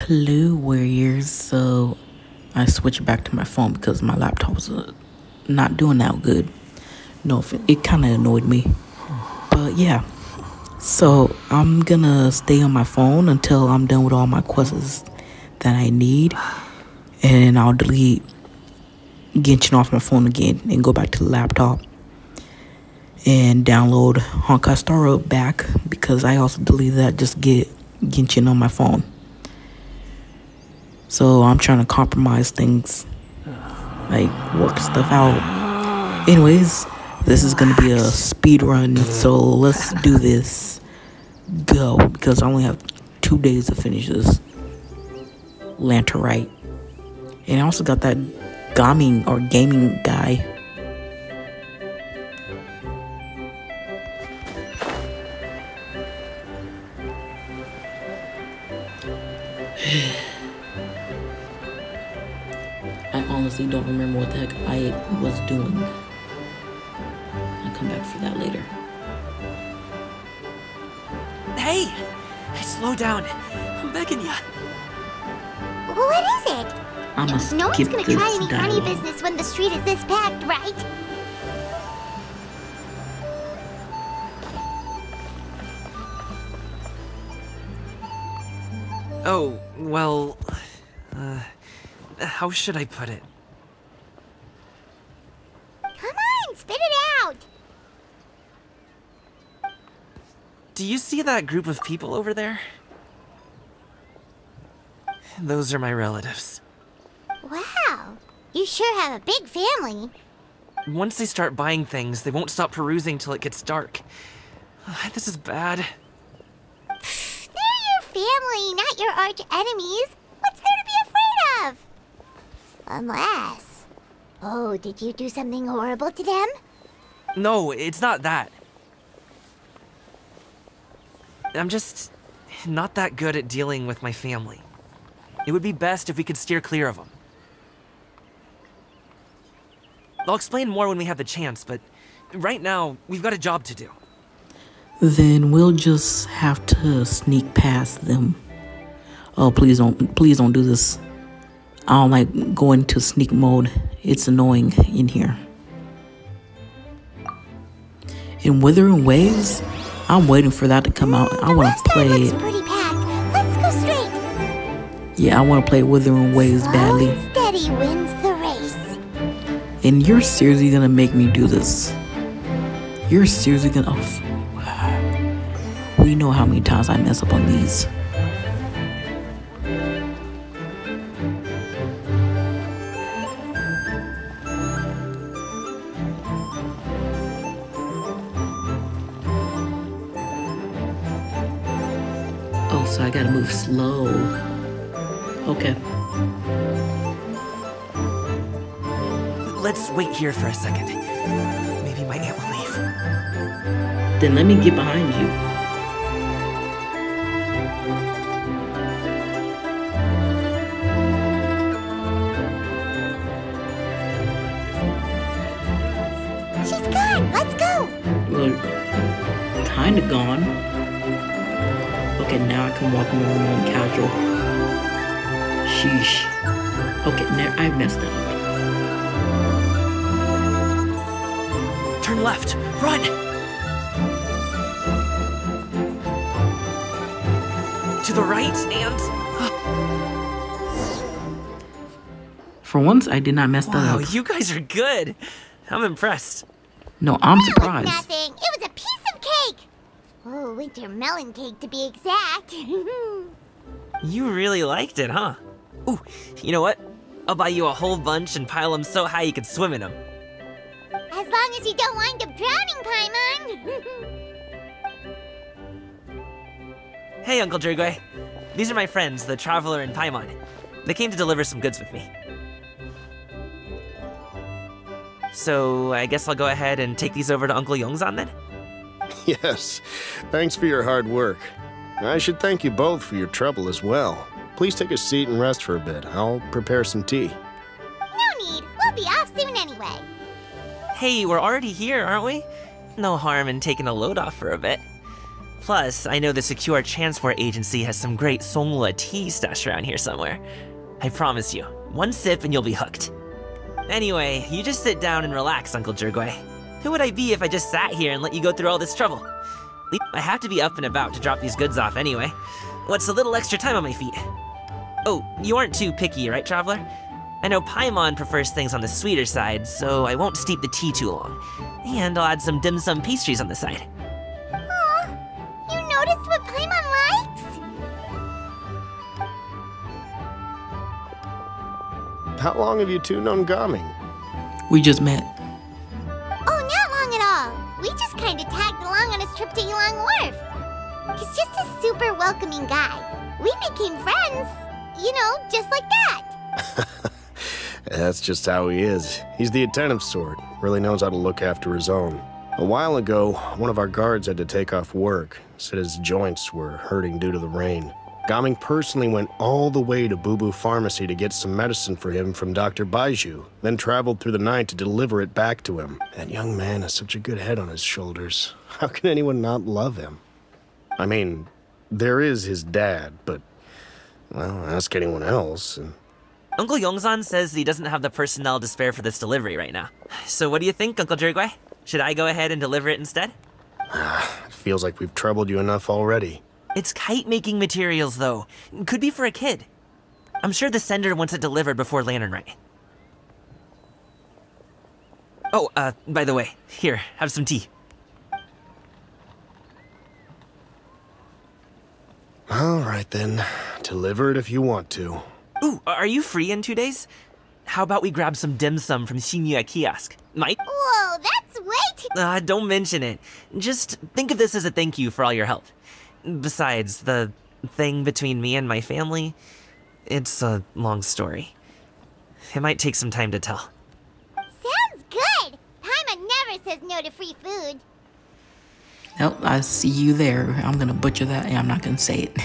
Hello, warriors. So I switched back to my phone because my laptop was not doing that good. No, it kind of annoyed me. But yeah, so I'm gonna stay on my phone until I'm done with all my quests that I need, and I'll delete Genshin off my phone again and go back to the laptop and download Honkai Star Road back because I also deleted that just to get Genshin on my phone. So I'm trying to compromise things, like work stuff out. Anyways, this is gonna be a speed run, so let's do this. Go, because I only have 2 days to finish this rite. And I also got that gaming guy. I honestly don't remember what the heck I was doing. I'll come back for that later. Hey! Slow down. I'm begging ya. What is it? No one's gonna try any funny business when the street is this packed, right? Oh, well... how should I put it? Come on, spit it out! Do you see that group of people over there? Those are my relatives. Wow, you sure have a big family. Once they start buying things, they won't stop perusing till it gets dark. This is bad. They're your family, not your arch enemies. What's there to be afraid of? Unless... Oh, did you do something horrible to them? No, it's not that. I'm just not that good at dealing with my family. It would be best if we could steer clear of them. I'll explain more when we have the chance, but right now, we've got a job to do. Then we'll just have to sneak past them. Oh, please don't do this. I don't like going to sneak mode. It's annoying in here. In Withering Waves, I'm waiting for that to come out. I want to play it. Pretty packed. Let's go straight. Yeah, I want to play Withering Waves badly. Slow and steady wins the race. And you're seriously gonna make me do this? You're seriously gonna... Oh, we know how many times I mess up on these. Oh, so I gotta move slow. Okay. Let's wait here for a second. Maybe my aunt will leave. Then let me get behind you. She's gone. Let's go. Well, kinda gone. Okay, now I can walk normal and casual. Sheesh. Okay, now I messed up. Turn left. Run! To the right and... For once, I did not mess that Wow, up. you guys are good. I'm impressed. No, I'm That surprised. was nothing. It was a piece of cake. Oh, winter melon cake to be exact. You really liked it, huh? Ooh, you know what? I'll buy you a whole bunch and pile them so high you could swim in them. As long as you don't wind up drowning, Paimon. Hey, Uncle Drigway. These are my friends, the Traveler and Paimon. They came to deliver some goods with me. So, I guess I'll go ahead and take these over to Uncle Yongzan then? Yes, thanks for your hard work. I should thank you both for your trouble as well. Please take a seat and rest for a bit. I'll prepare some tea. No need. We'll be off soon anyway. Hey, we're already here, aren't we? No harm in taking a load off for a bit. Plus, I know the Secure Transport Agency has some great Songla tea stashed around here somewhere. I promise you, one sip and you'll be hooked. Anyway, you just sit down and relax, Uncle Jirgwe. Who would I be if I just sat here and let you go through all this trouble? I have to be up and about to drop these goods off anyway. What's a little extra time on my feet? Oh, you aren't too picky, right, Traveler? I know Paimon prefers things on the sweeter side, so I won't steep the tea too long. And I'll add some dim sum pastries on the side. Aw, you noticed what Paimon likes? How long have you two known Gaming? We just met. Oh, not long at all. We just kind of tagged along on his trip to Ylang Wharf. He's just a super welcoming guy. We became friends, you know, just like that. That's just how he is. He's the attentive sort, really knows how to look after his own. A while ago, one of our guards had to take off work, said his joints were hurting due to the rain. Gaming personally went all the way to Boo Boo Pharmacy to get some medicine for him from Dr. Baiju, then traveled through the night to deliver it back to him. That young man has such a good head on his shoulders. How can anyone not love him? I mean, there is his dad, but, well, ask anyone else. And Uncle Yongzan says he doesn't have the personnel to spare for this delivery right now. So what do you think, Uncle Jirgwe? Should I go ahead and deliver it instead? It feels like we've troubled you enough already. It's kite-making materials, though. Could be for a kid. I'm sure the sender wants it delivered before Lantern Rite. Oh, by the way, here, have some tea. All right then, deliver it if you want to. Ooh, are you free in 2 days? How about we grab some dim sum from Shinya Kiosk? Might? Whoa, that's way too... Don't mention it. Just think of this as a thank you for all your help. Besides, the thing between me and my family, it's a long story. It might take some time to tell. Sounds good! Paimon never says no to free food. Nope, I see you there. I'm gonna butcher that and I'm not gonna say it.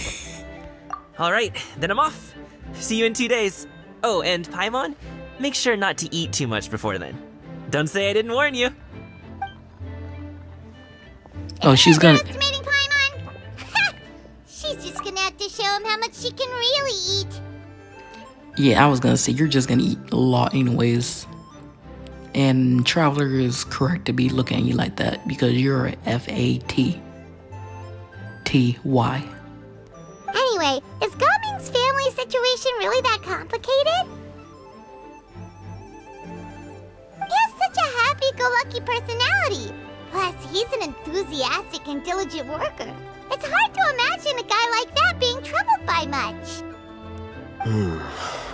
Alright, then I'm off. See you in 2 days. Oh, and Paimon, make sure not to eat too much before then. Don't say I didn't warn you. Oh, she's gonna... Estimating Paimon? She's just gonna have to show him how much she can really eat. Yeah, I was gonna say, you're just gonna eat a lot anyways. And Traveler is correct to be looking at you like that because you're a F-A-T-T-Y. Anyway, is Gaming's family situation really that complicated? He has such a happy-go-lucky personality. Plus, he's an enthusiastic and diligent worker. It's hard to imagine a guy like that being troubled by much.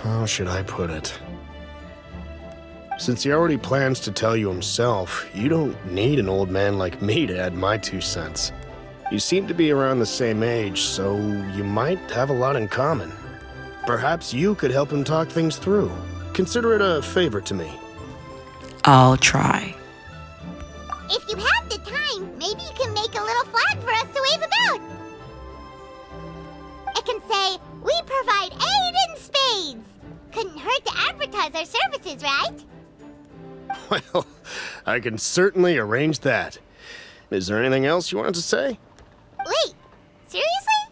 How should I put it? Since he already plans to tell you himself, you don't need an old man like me to add my 2 cents. You seem to be around the same age, so you might have a lot in common. Perhaps you could help him talk things through. Consider it a favor to me. I'll try. If you have the time, maybe you can make a little flag for us to wave about. It can say, "We provide aid in spades." Couldn't hurt to advertise our services, right? Well, I can certainly arrange that. Is there anything else you wanted to say? Wait, seriously?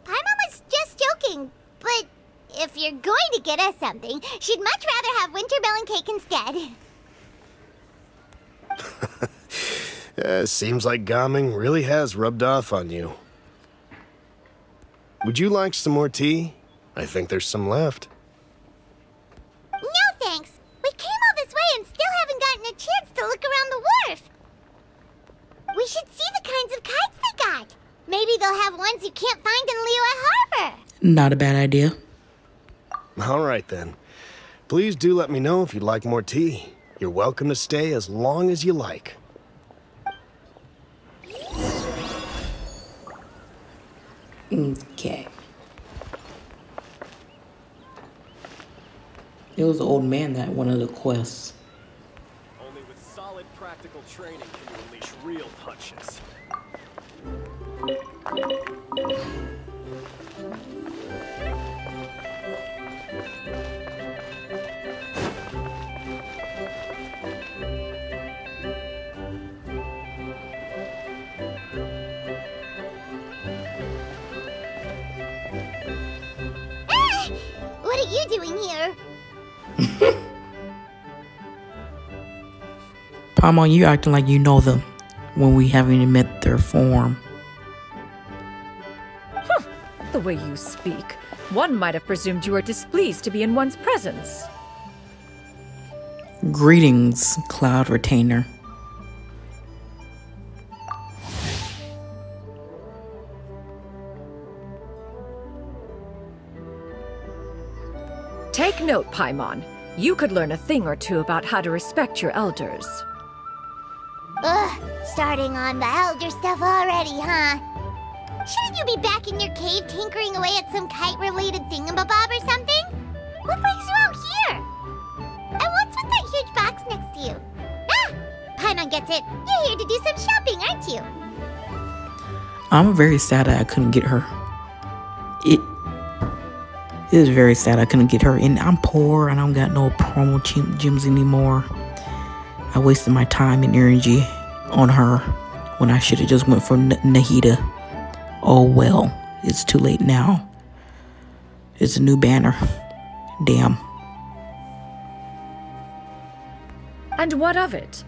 Paimon was just joking, but if you're going to get us something, she'd much rather have winter melon cake instead. Seems like Gaming really has rubbed off on you. Would you like some more tea? I think there's some left. No thanks. We came all this way and still haven't gotten a chance to look around the wharf. We should see the kinds of kites they got. Maybe they'll have ones you can't find in Liyue Harbor. Not a bad idea. All right then. Please do let me know if you'd like more tea. You're welcome to stay as long as you like. Okay. It was the old man that wanted the quests. Only with solid practical training can you unleash real punches. are you doing here? Paimon, you acting like you know them when we haven't even met their form. The way you speak, one might have presumed you were displeased to be in one's presence. Greetings, Cloud Retainer. Take note, Paimon. You could learn a thing or two about how to respect your elders. Ugh, starting on the elder stuff already, huh? Shouldn't you be back in your cave tinkering away at some kite-related thingamabob or something? What brings you out here? And what's with that huge box next to you? Ah! Paimon gets it. You're here to do some shopping, aren't you? I'm very sad that I couldn't get her. It is very sad I couldn't get her. And I'm poor. I don't got no promo gems anymore. I wasted my time and energy on her when I should have just went for Nahida. Oh well, it's too late now. It's a new banner. Damn. And what of it?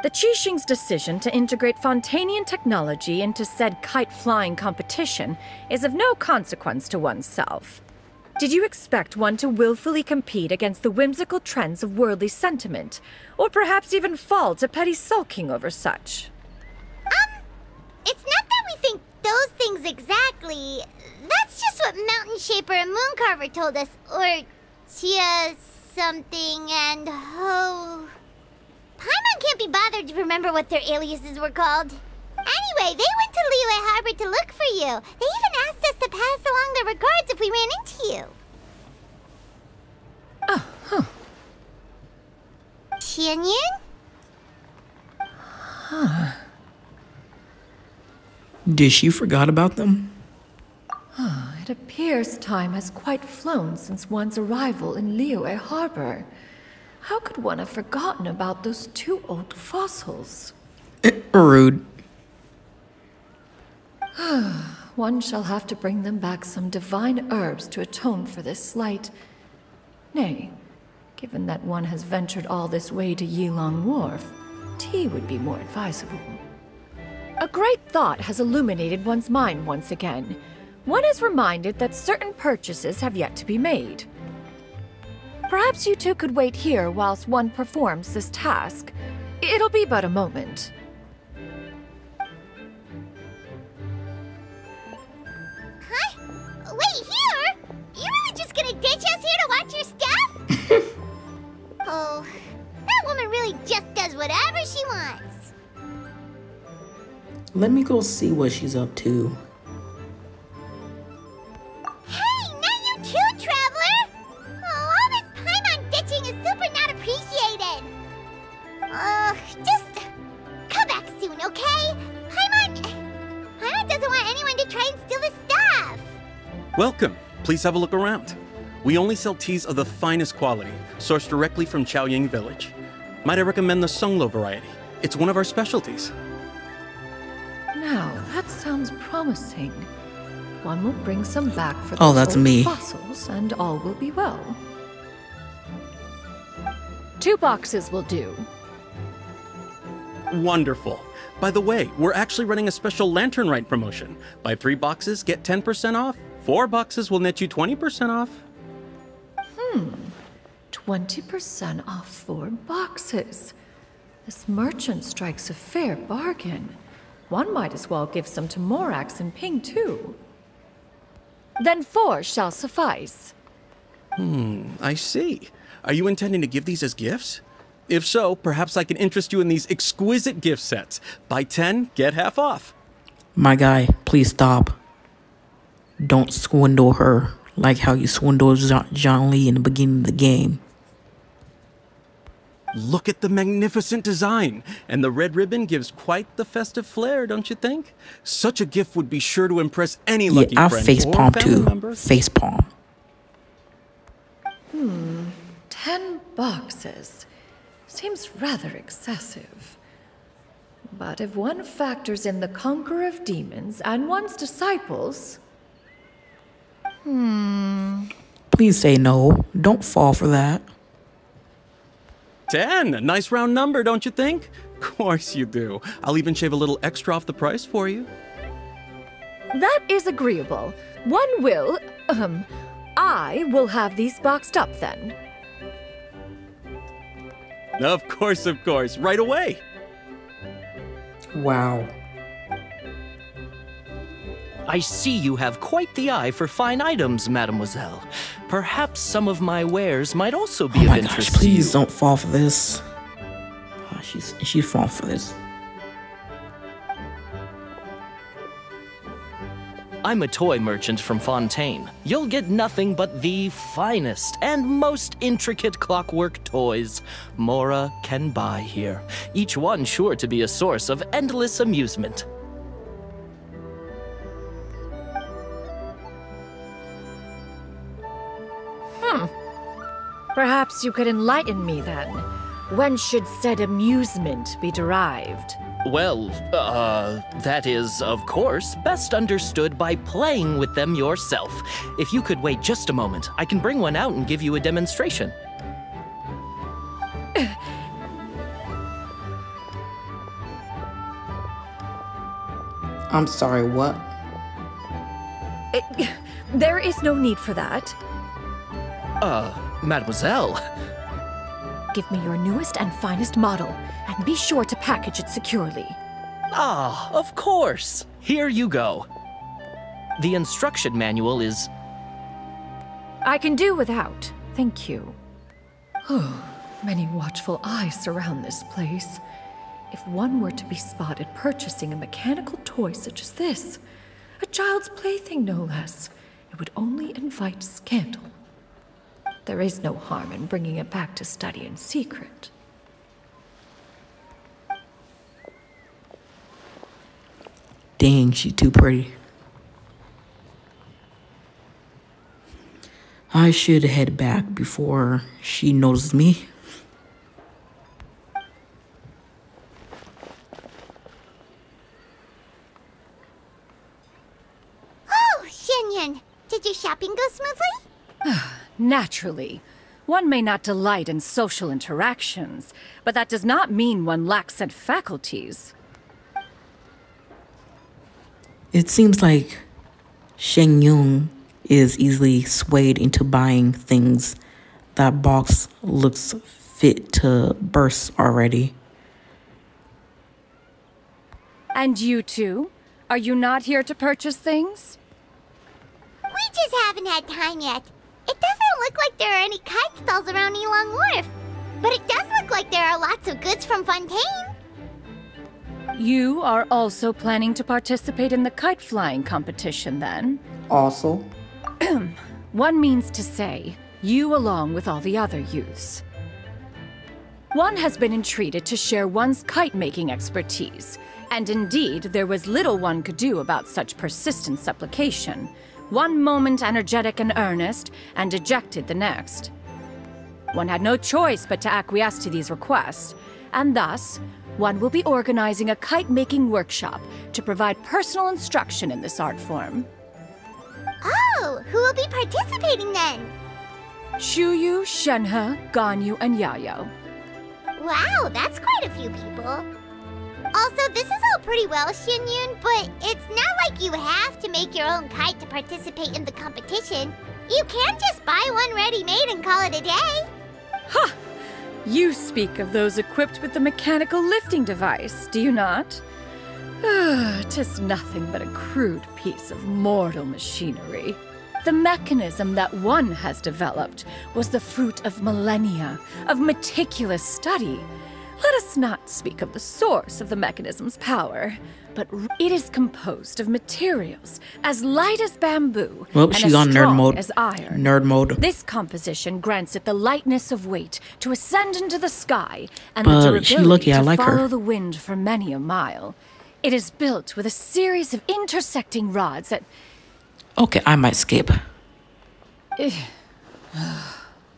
The Qixing's decision to integrate Fontanian technology into said kite-flying competition is of no consequence to oneself. Did you expect one to willfully compete against the whimsical trends of worldly sentiment, or perhaps even fall to petty sulking over such? It's not that we think those things exactly. That's just what Mountain Shaper and Mooncarver told us. Or Chia something and Ho. Paimon can't be bothered to remember what their aliases were called. Anyway, they went to Liyue Harbor to look for you. They even asked us to pass along their regards if we ran into you. Oh, huh. Tianyun? Did she forgot about them? It appears time has quite flown since one's arrival in Liyue Harbor. How could one have forgotten about those two old fossils? Rude. One shall have to bring them back some divine herbs to atone for this slight. Nay, given that one has ventured all this way to Yilong Wharf, tea would be more advisable. A great thought has illuminated one's mind once again. One is reminded that certain purchases have yet to be made. Perhaps you two could wait here whilst one performs this task. It'll be but a moment. Huh? Wait, here? You're really just gonna ditch us here to watch your stuff? Oh, that woman really just does whatever she wants. Let me go see what she's up to. Hey, not you too, Traveler! Oh, all this Paimon ditching is super not appreciated. Just come back soon, okay? Paimon doesn't want anyone to try and steal his stuff. Welcome. Please have a look around. We only sell teas of the finest quality, sourced directly from Chaoying Village. Might I recommend the Songlo variety? It's one of our specialties. Now, that sounds promising. One will bring some back for Oh, those that's old me. fossils, and all will be well. 2 boxes will do. Wonderful. By the way, we're actually running a special Lantern Rite promotion. Buy 3 boxes, get 10% off. 4 boxes will net you 20% off. 20% off 4 boxes. This merchant strikes a fair bargain. One might as well give some to Morax and Ping too. Then 4 shall suffice. I see. Are you intending to give these as gifts? If so, perhaps I can interest you in these exquisite gift sets. Buy 10, get half off. My guy, please stop. Don't swindle her like how you swindled John Lee in the beginning of the game. Look at the magnificent design. And the red ribbon gives quite the festive flair, don't you think? Such a gift would be sure to impress any Yeah, lucky I friend face or palm family too. member. Face palm. 10 boxes. Seems rather excessive. But if one factors in the Conqueror of Demons and one's disciples... Paimon, Please say no. Don't fall for that. 10. Nice round number, don't you think? Of course you do. I'll even shave a little extra off the price for you. That is agreeable. I will have these boxed up then. Of course, right away. Wow. I see you have quite the eye for fine items, mademoiselle. Perhaps some of my wares might also be Oh of my interest gosh, to you. please don't fall for this. Oh, she's falling for this. I'm a toy merchant from Fontaine. You'll get nothing but the finest and most intricate clockwork toys Mora can buy here. Each one sure to be a source of endless amusement. Perhaps you could enlighten me then. When should said amusement be derived? Well, that is, of course, best understood by playing with them yourself. If you could wait just a moment, I can bring one out and give you a demonstration. I'm sorry, what? There is no need for that. Mademoiselle. Give me your newest and finest model, and be sure to package it securely. Ah, of course. Here you go. The instruction manual is... I can do without, thank you. Many watchful eyes surround this place. If one were to be spotted purchasing a mechanical toy such as this, a child's plaything no less, it would only invite scandal. There is no harm in bringing it back to study in secret. Dang, she's too pretty. I should head back before she notices me. Oh, Xianyun, did your shopping go smoothly? Naturally. One may not delight in social interactions, but that does not mean one lacks said faculties. It seems like Sheng Yung is easily swayed into buying things. That box looks fit to burst already. And you two? Are you not here to purchase things? We just haven't had time yet. It doesn't look like there are any kite stalls around Elong Wharf, but it does look like there are lots of goods from Fontaine. You are also planning to participate in the kite flying competition then? Also, One means to say, you along with all the other youths. One has been entreated to share one's kite-making expertise, and indeed there was little one could do about such persistent supplication. One moment energetic and earnest, and dejected the next. One had no choice but to acquiesce to these requests, and thus, one will be organizing a kite-making workshop to provide personal instruction in this art form. Oh, who will be participating then? Shuyu, Shenhe, Ganyu, and Yayo. Wow, that's quite a few people. Also, this is all pretty well, Xianyun, but it's not like you have to make your own kite to participate in the competition. You can just buy one ready-made and call it a day. Ha! You speak of those equipped with the mechanical lifting device, do you not? 'Tis nothing but a crude piece of mortal machinery. The mechanism that one has developed was the fruit of millennia of meticulous study. Let us not speak of the source of the mechanism's power, but it is composed of materials as light as bamboo well, and she's as on nerd strong mode. as iron. Nerd mode. This composition grants it the lightness of weight to ascend into the sky and But the durability she lucky I to like her. follow the wind for many a mile. It is built with a series of intersecting rods that... Okay, I might skip.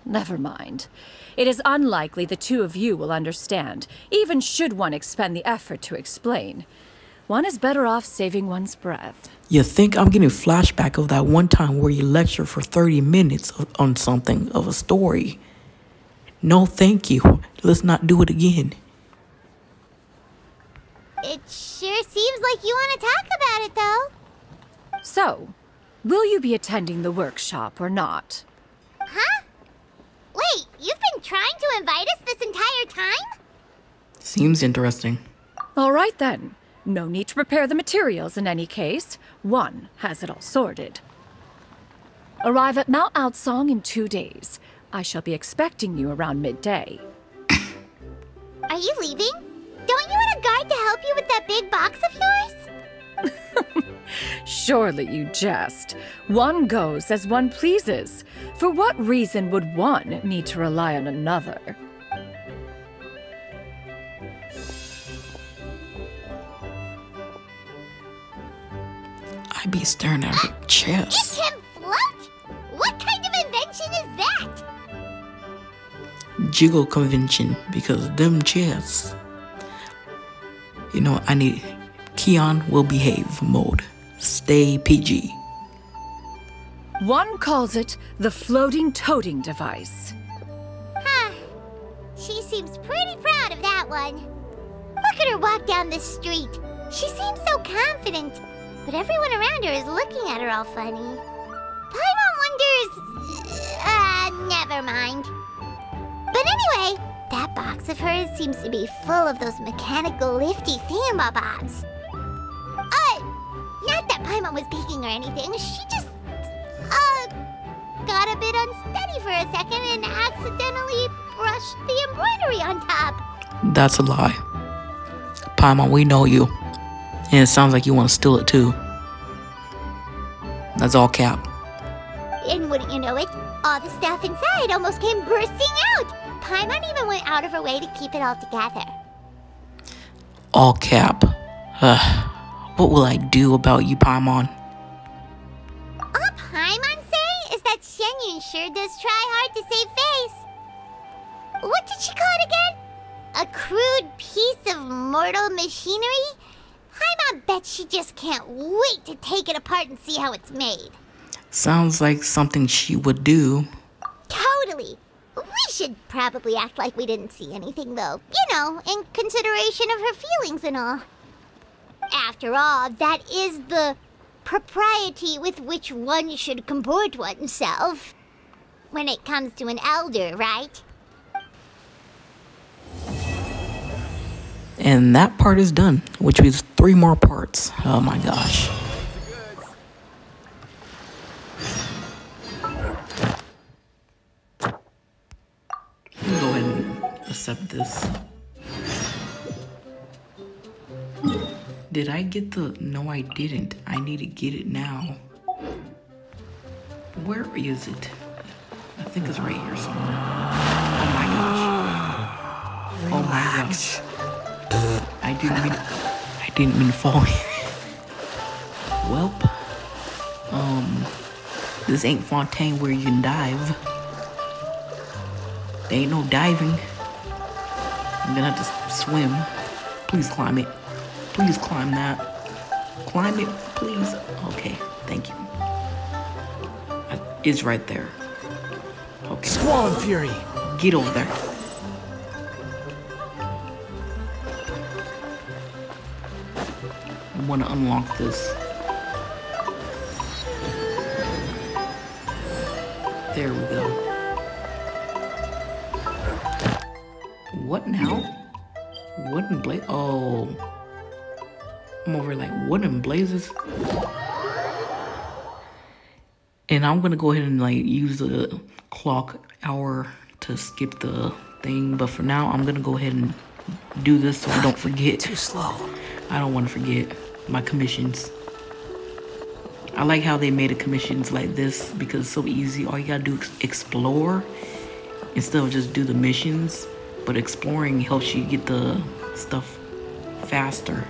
Never mind. It is unlikely the two of you will understand, even should one expend the effort to explain. one is better off saving one's breath. You think I'm getting flashback of that one time where you lectured for 30 minutes on something of a story? No, thank you. Let's not do it again. It sure seems like you want to talk about it, though. So, will you be attending the workshop or not? Huh? Wait, you've been trying to invite us this entire time? Seems interesting. All right then. No need to prepare the materials in any case. One has it all sorted. Arrive at Mount Outsong in 2 days. I shall be expecting you around midday. Are you leaving? Don't you want a guard to help you with that big box of yours? Surely you jest. One goes as one pleases. For what reason would one need to rely on another? I be staring at her You chest. can float? What kind of invention is that? Jiggle convention because them chests. You know, I need Keyon will behave mode. Stay PG. One calls it the floating toting device. Huh. She seems pretty proud of that one. Look at her walk down the street. She seems so confident, but everyone around her is looking at her all funny. Paimon wonders... never mind. But anyway, that box of hers seems to be full of those mechanical lifty thingamabobs. Not that Paimon was peeking or anything. She just, got a bit unsteady for a second and accidentally brushed the embroidery on top. That's a lie. Paimon, we know you. And it sounds like you want to steal it too. That's all cap. And wouldn't you know it, all the stuff inside almost came bursting out. Paimon even went out of her way to keep it all together. All cap. What will I do about you, Paimon? All Paimon say is that Shenyun sure does try hard to save face. What did she call it again? A crude piece of mortal machinery? Paimon bets she just can't wait to take it apart and see how it's made. Sounds like something she would do. Totally. We should probably act like we didn't see anything, though. You know, in consideration of her feelings and all. After all, that is the propriety with which one should comport oneself. When it comes to an elder, right? And that part is done, which was 3 more parts. Oh my gosh. Go ahead and accept this. Did I get the... No, I didn't. I need to get it now. Where is it? I think it's right here somewhere. Oh my gosh. Oh my gosh. I didn't mean to fall. Welp. This ain't Fontaine where you can dive. There ain't no diving. I'm gonna have to swim. Please climb it. Please climb that. Climb it, please. Okay, thank you. It's right there. Okay. Squall and Fury. Get over there. I want to unlock this. There we go. What now? Wooden blaze? Oh. I'm over like wooden blazes. And I'm gonna go ahead and like use the clock hour to skip the thing. But for now, I'm gonna go ahead and do this so I don't forget. Too slow. I don't want to forget my commissions. I like how they made the commissions like this because it's so easy. All you gotta do is explore instead of just do the missions. But exploring helps you get the stuff faster.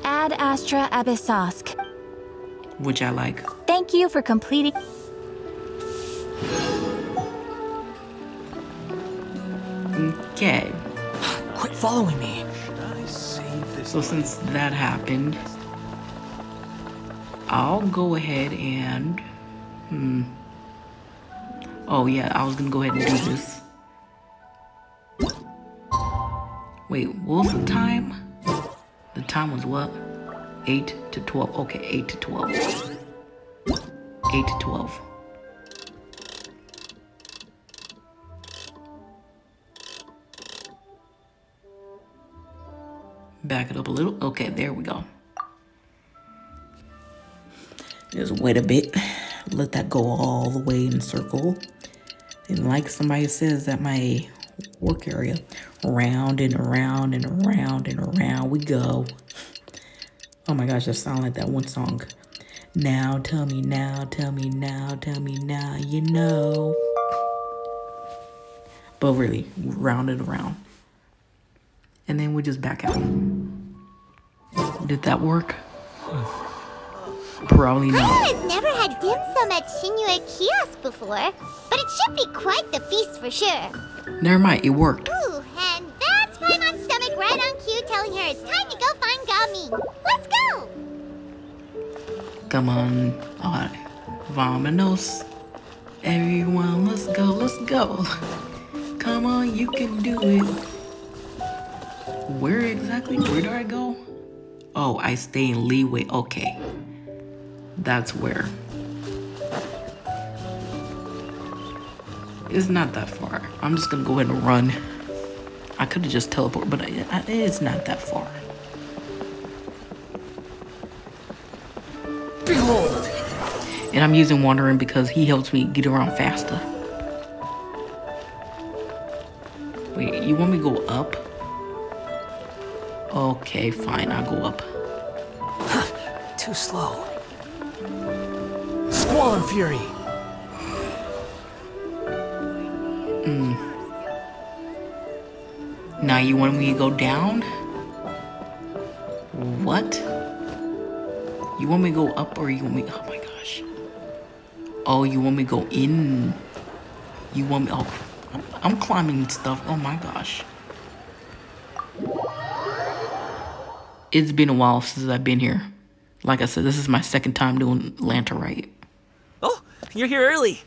Ad Astra Abyssosk. Which I like. Thank you for completing. Okay. Quit following me. Should I save this So since that happened, I'll go ahead and... Oh yeah, I was gonna go ahead and do this. Wait, what was the time? The time was what? 8 to 12. Okay, 8 to 12. 8 to 12. Back it up a little. Okay, there we go. Just wait a bit. Let that go all the way in a circle. And like somebody says at my work area, round and around and around and around we go. Oh my gosh, that sounds like that one song. Now tell me now, tell me now, tell me now, you know. But really, round and around. And then we just back out. Did that work? Probably not. I've never had dim sum at Shinue Kiosk before, but it should be quite the feast for sure. Never mind, it worked. Ooh, and that's Paimon's stomach right on cue telling her it's time to go find Gamin. Let's go! Come on, alright. Vamonos. Everyone, let's go, let's go. Come on, you can do it. Where exactly? Where do I go? Oh, I stay in leeway. Okay. That's where. It's not that far. I'm just gonna go ahead and run. I could have just teleported, but it's not that far. Behold! And I'm using Wandering because he helps me get around faster. Wait, you want me to go up? Okay, fine, I'll go up. Too slow. Squall and Fury! Now you want me to go down? What? You want me to go up or you want me... Oh my gosh. Oh, you want me to go in? You want me... Oh, I'm climbing stuff. Oh my gosh. It's been a while since I've been here. Like I said, this is my second time doing Lanterite. Oh, you're here early.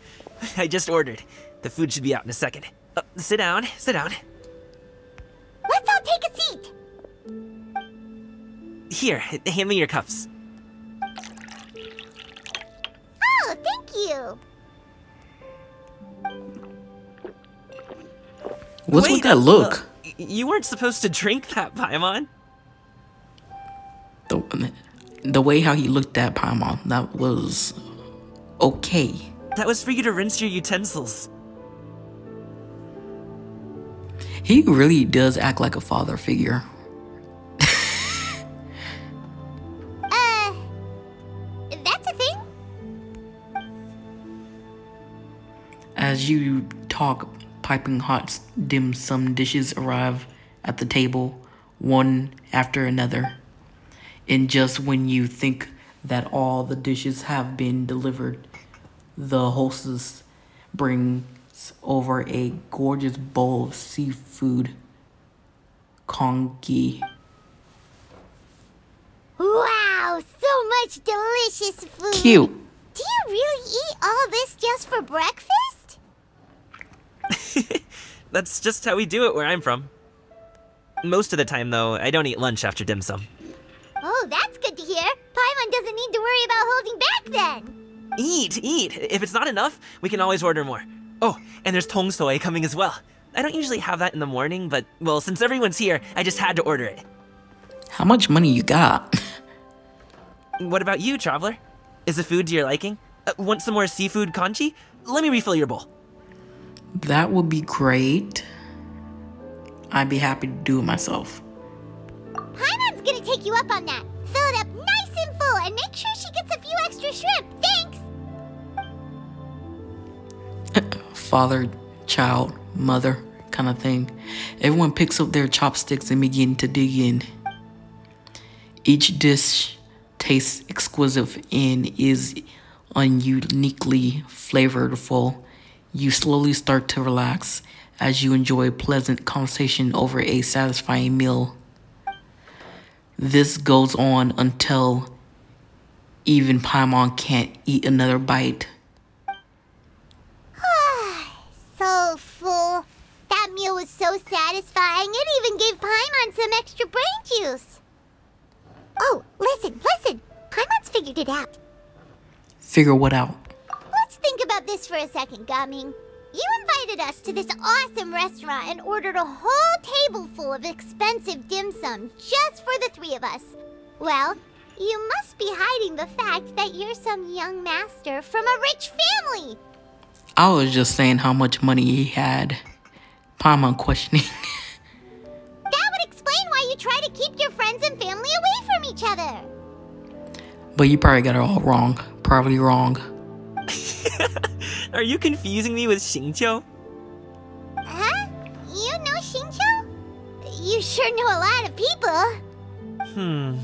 I just ordered. The food should be out in a second. Sit down, sit down. Let's all take a seat! Here, hand me your cups. Oh, thank you! What's with that look? You weren't supposed to drink that, Paimon. The way how he looked at Paimon, that was okay. That was for you to rinse your utensils. He really does act like a father figure. That's a thing? As you talk, piping hot dim sum dishes arrive at the table, one after another. And just when you think that all the dishes have been delivered, the hostess brings over a gorgeous bowl of seafood congee. Wow, so much delicious food! Cute. Do you really eat all this just for breakfast? That's just how we do it where I'm from. Most of the time, though, I don't eat lunch after dim sum. Oh, that's good to hear. Paimon doesn't need to worry about holding back then. Eat, eat. If it's not enough, we can always order more. Oh, and there's tong soy coming as well. I don't usually have that in the morning, but, well, since everyone's here, I just had to order it. How much money you got? What about you, traveler? Is the food to your liking? Want some more seafood congee? Let me refill your bowl. That would be great. I'd be happy to do it myself. Paimon's gonna take you up on that. Fill it up nice and full and make sure she gets a few extra shrimp. Thanks! Father, child, mother kind of thing. Everyone picks up their chopsticks and begin to dig in. Each dish tastes exquisite and is uniquely flavorful. You slowly start to relax as you enjoy pleasant conversation over a satisfying meal. This goes on until even Paimon can't eat another bite. So full. That meal was so satisfying, it even gave Paimon some extra brain juice. Oh, listen. Paimon's figured it out. Figure what out? Let's think about this for a second, Gaming. You invited us to this awesome restaurant and ordered a whole table full of expensive dim sum just for the three of us. Well, you must be hiding the fact that you're some young master from a rich family. I was just saying how much money he had. Paimon questioning. That would explain why you try to keep your friends and family away from each other. But you probably got it all wrong. Probably wrong. Are you confusing me with Xingqiu? Huh? You know Xingqiu? You sure know a lot of people.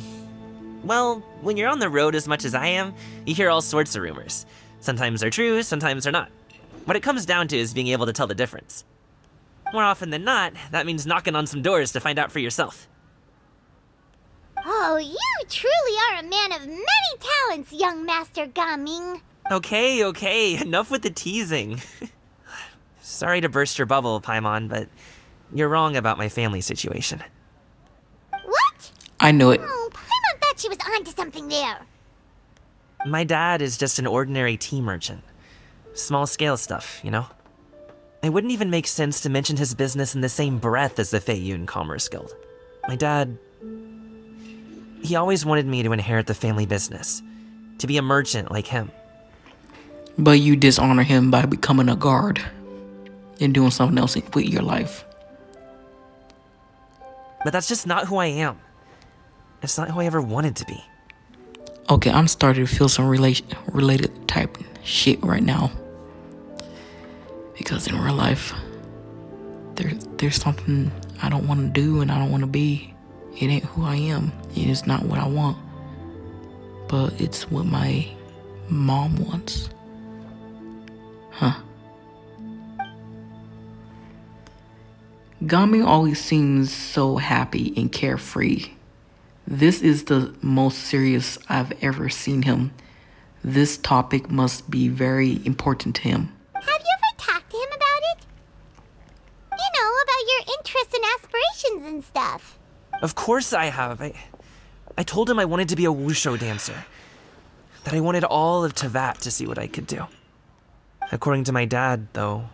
Well, when you're on the road as much as I am, you hear all sorts of rumors. Sometimes they're true, sometimes they're not. What it comes down to is being able to tell the difference. More often than not, that means knocking on some doors to find out for yourself. Oh, you truly are a man of many talents, young Master Gaming. Okay, enough with the teasing. Sorry to burst your bubble, Paimon, but you're wrong about my family situation. What? I knew it. Oh, Paimon thought she was onto something there. My dad is just an ordinary tea merchant. Small scale stuff, you know? It wouldn't even make sense to mention his business in the same breath as the Feiyun Commerce Guild. My dad... he always wanted me to inherit the family business. To be a merchant like him. But you dishonor him by becoming a guard and doing something else with your life. But that's just not who I am. It's not who I ever wanted to be. Okay, I'm starting to feel some related type shit right now. Because in real life, there's something I don't want to do and I don't want to be. It ain't who I am. It is not what I want. But it's what my mom wants. Huh. Gami always seems so happy and carefree. This is the most serious I've ever seen him. This topic must be very important to him. Have you ever talked to him about it? You know, about your interests and aspirations and stuff. Of course I have. I told him I wanted to be a wushu dancer. That I wanted all of Tevat to see what I could do. According to my dad, though,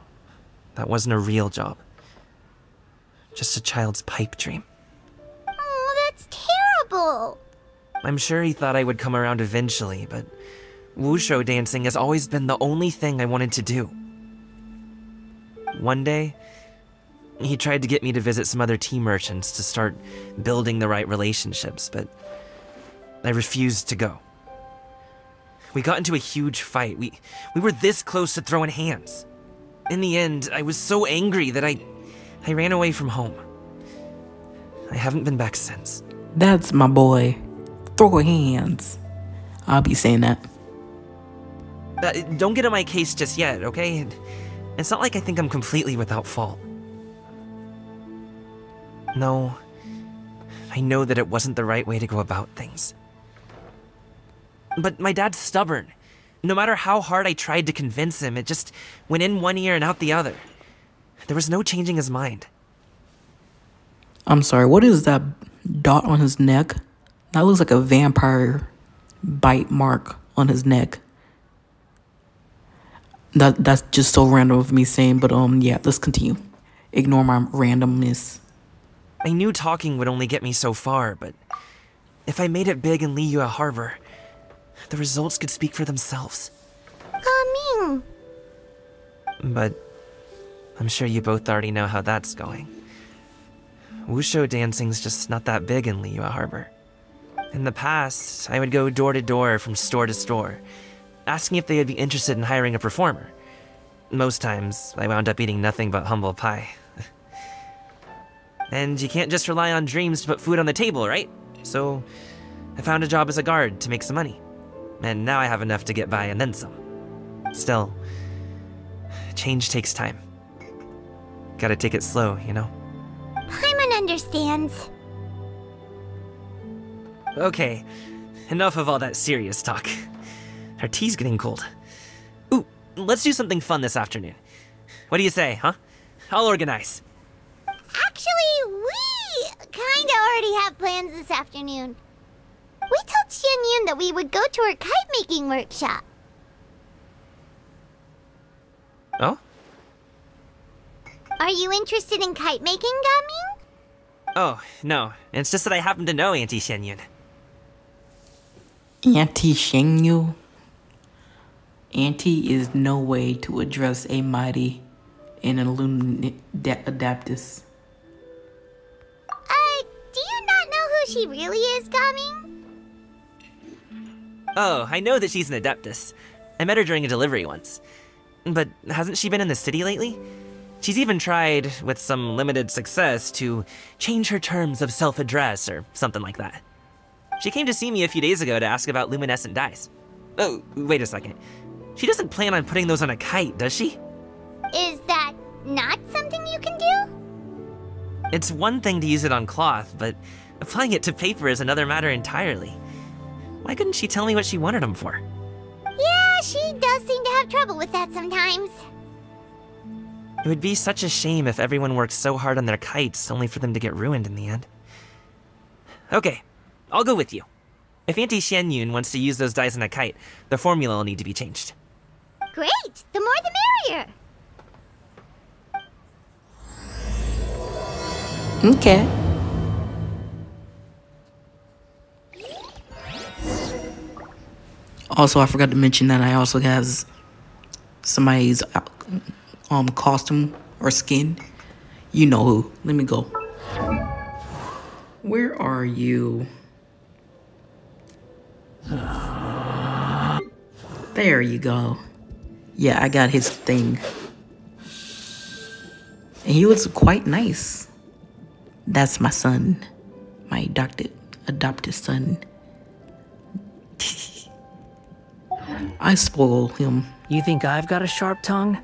that wasn't a real job. Just a child's pipe dream. Oh, that's terrible. I'm sure he thought I would come around eventually, but wushu dancing has always been the only thing I wanted to do. One day, he tried to get me to visit some other tea merchants to start building the right relationships, but I refused to go. We got into a huge fight. We were this close to throwing hands. In the end, I was so angry that I ran away from home. I haven't been back since. That's my boy. Throw hands. I'll be saying that. Don't get on my case just yet, okay? It's not like I think I'm completely without fault. No, I know that it wasn't the right way to go about things. But my dad's stubborn. No matter how hard I tried to convince him, it just went in one ear and out the other. There was no changing his mind. I'm sorry, what is that dot on his neck? That looks like a vampire bite mark on his neck. That's just so random of me saying, but yeah, let's continue. Ignore my randomness. I knew talking would only get me so far, but if I made it big in Liyue Harbor, the results could speak for themselves. Gaming. But I'm sure you both already know how that's going. Wushu dancing's just not that big in Liyue Harbor. In the past, I would go door to door from store to store, asking if they would be interested in hiring a performer. Most times, I wound up eating nothing but humble pie. And you can't just rely on dreams to put food on the table, right? So I found a job as a guard to make some money. And now I have enough to get by and then some. Still, change takes time. Gotta take it slow, you know? Paimon understands. Okay, enough of all that serious talk. Our tea's getting cold. Ooh, let's do something fun this afternoon. What do you say, huh? I'll organize. Actually, we kinda already have plans this afternoon. We told Xianyun that we would go to her kite-making workshop. Oh? Are you interested in kite-making, Gaming? Oh, no. It's just that I happen to know Auntie Xianyun. Auntie Shengyu. Auntie is no way to address a mighty and illuminate adaptus. Do you not know who she really is, Gaming? Oh, I know that she's an Adeptus. I met her during a delivery once. But hasn't she been in the city lately? She's even tried, with some limited success, to change her terms of self-address or something like that. She came to see me a few days ago to ask about luminescent dyes. Oh, wait a second. She doesn't plan on putting those on a kite, does she? Is that not something you can do? It's one thing to use it on cloth, but applying it to paper is another matter entirely. Why couldn't she tell me what she wanted them for? Yeah, she does seem to have trouble with that sometimes. It would be such a shame if everyone worked so hard on their kites only for them to get ruined in the end. Okay, I'll go with you. If Auntie Xianyun wants to use those dyes on a kite, the formula will need to be changed. Great! The more the merrier! Okay. Also, I forgot to mention that I also has somebody's costume or skin. You know who. Let me go. Where are you? There you go. Yeah, I got his thing. And he looks quite nice. That's my son. My adopted son. I spoil him. You think I've got a sharp tongue?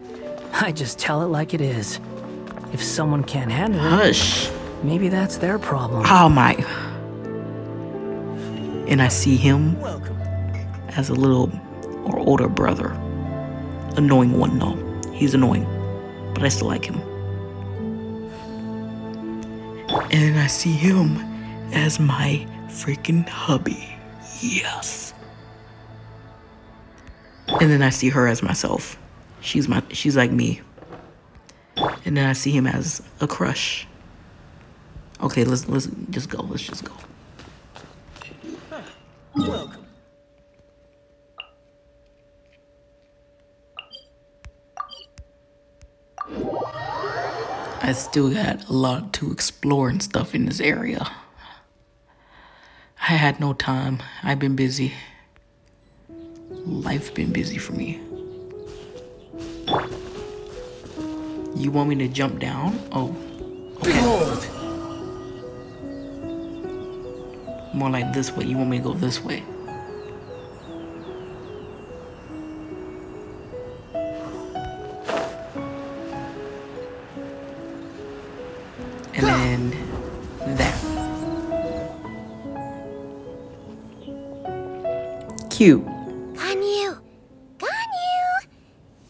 I just tell it like it is. If someone can't handle it, Hush. maybe that's their problem. Oh my. And I see him as a little or older brother. Annoying one though. He's annoying. But I still like him. And I see him as my freaking hubby. Yes. And then I see her as myself. She's like me. And then I see him as a crush. Okay, let's just go. Let's just go. Welcome. I still got a lot to explore and stuff in this area. I had no time. I've been busy. Life been busy for me. You want me to jump down? Oh. Okay. More like this way. You want me to go this way? And then that. Cute. Ganyu! Ganyu!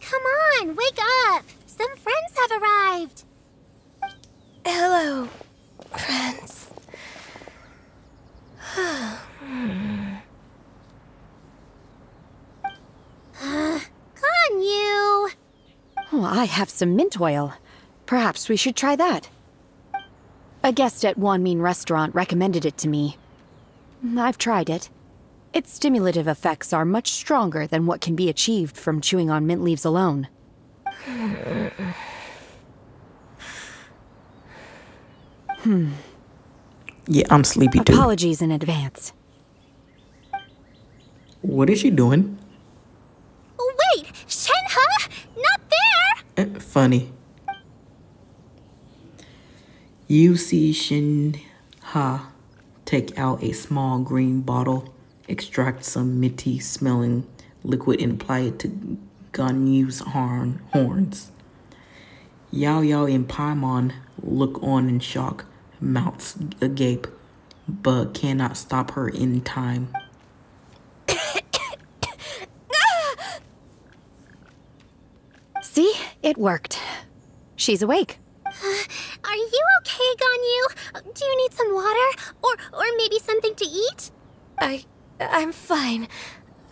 Come on, wake up! Some friends have arrived! Hello, friends. Ganyu! Oh, I have some mint oil. Perhaps we should try that. A guest at Wanmin Restaurant recommended it to me. I've tried it. Its stimulative effects are much stronger than what can be achieved from chewing on mint leaves alone. Yeah, I'm sleepy too. Apologies in advance. What is she doing? Wait! Shenhe! Not there! Funny. You see Shinha take out a small green bottle, extract some minty smelling liquid and apply it to Ganyu's horns. Yao Yao and Paimon look on in shock, mouths agape. but cannot stop her in time. See? It worked. She's awake. Are you okay, Ganyu? Do you need some water? Or maybe something to eat? I'm fine.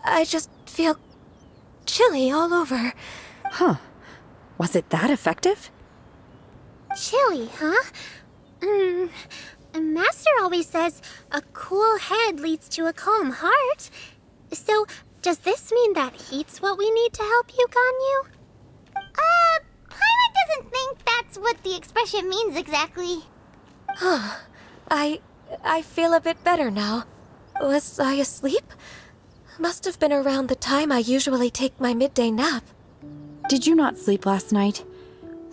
I just feel chilly all over. Huh. Was it that effective? Chilly, huh? Master always says a cool head leads to a calm heart. So, does this mean that heat's what we need to help you, Ganyu? Paimon doesn't think that's what the expression means exactly. I feel a bit better now. Was I asleep? Must have been around the time I usually take my midday nap. Did you not sleep last night?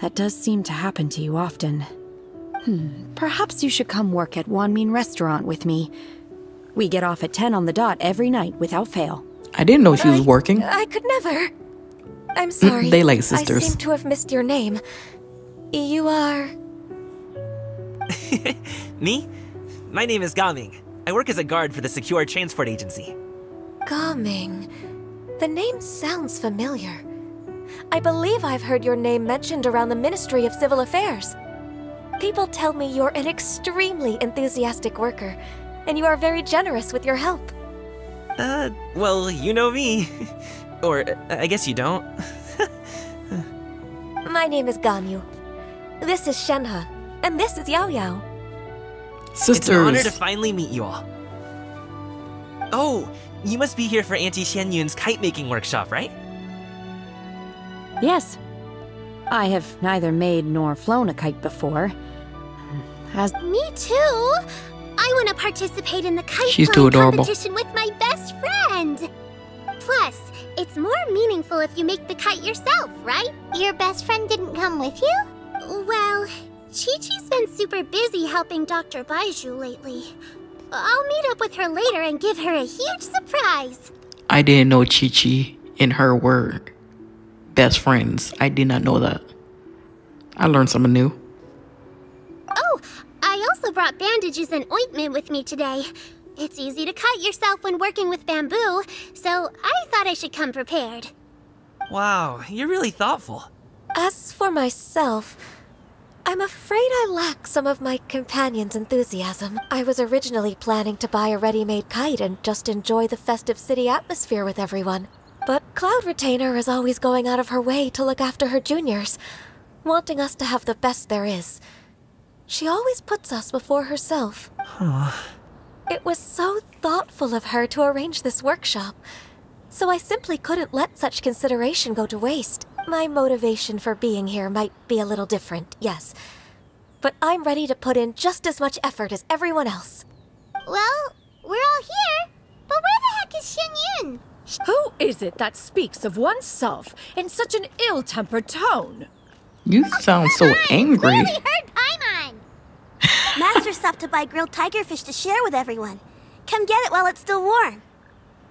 That does seem to happen to you often. Perhaps you should come work at Wanmin Restaurant with me. We get off at 10 on the dot every night without fail. I didn't know she was working. I could never. I'm sorry. They like sisters. I seem to have missed your name. You are... Me? My name is Gaming. I work as a guard for the Secure Transport Agency. Gaming. The name sounds familiar. I believe I've heard your name mentioned around the Ministry of Civil Affairs. People tell me you're an extremely enthusiastic worker, and you are very generous with your help. Well, you know me. Or, I guess you don't. My name is Ganyu. This is Shenhe, and this is Yao Yao. Sisters. It's an honor to finally meet you all. Oh, you must be here for Auntie Xianyun's kite-making workshop, right? Yes. I have neither made nor flown a kite before. Me too! I want to participate in the kite She's flying too adorable. competition with my best friend! Plus, it's more meaningful if you make the kite yourself, right? Your best friend didn't come with you? Well, Chi-Chi's been super busy helping Dr. Baiju lately. I'll meet up with her later and give her a huge surprise. I didn't know Chi-Chi and her were best friends. I did not know that. I learned something new. Oh, I also brought bandages and ointment with me today. It's easy to cut yourself when working with bamboo, so I thought I should come prepared. Wow, you're really thoughtful. As for myself, I'm afraid I lack some of my companion's enthusiasm. I was originally planning to buy a ready-made kite and just enjoy the festive city atmosphere with everyone. But Cloud Retainer is always going out of her way to look after her juniors, wanting us to have the best there is. She always puts us before herself. It was so thoughtful of her to arrange this workshop, so I simply couldn't let such consideration go to waste. My motivation for being here might be a little different, yes, but I'm ready to put in just as much effort as everyone else. Well, we're all here, but where the heck is Xianyun? Who is it that speaks of oneself in such an ill-tempered tone? You sound so angry. Clearly heard Paimon! Master stopped to buy grilled tigerfish to share with everyone. Come get it while it's still warm.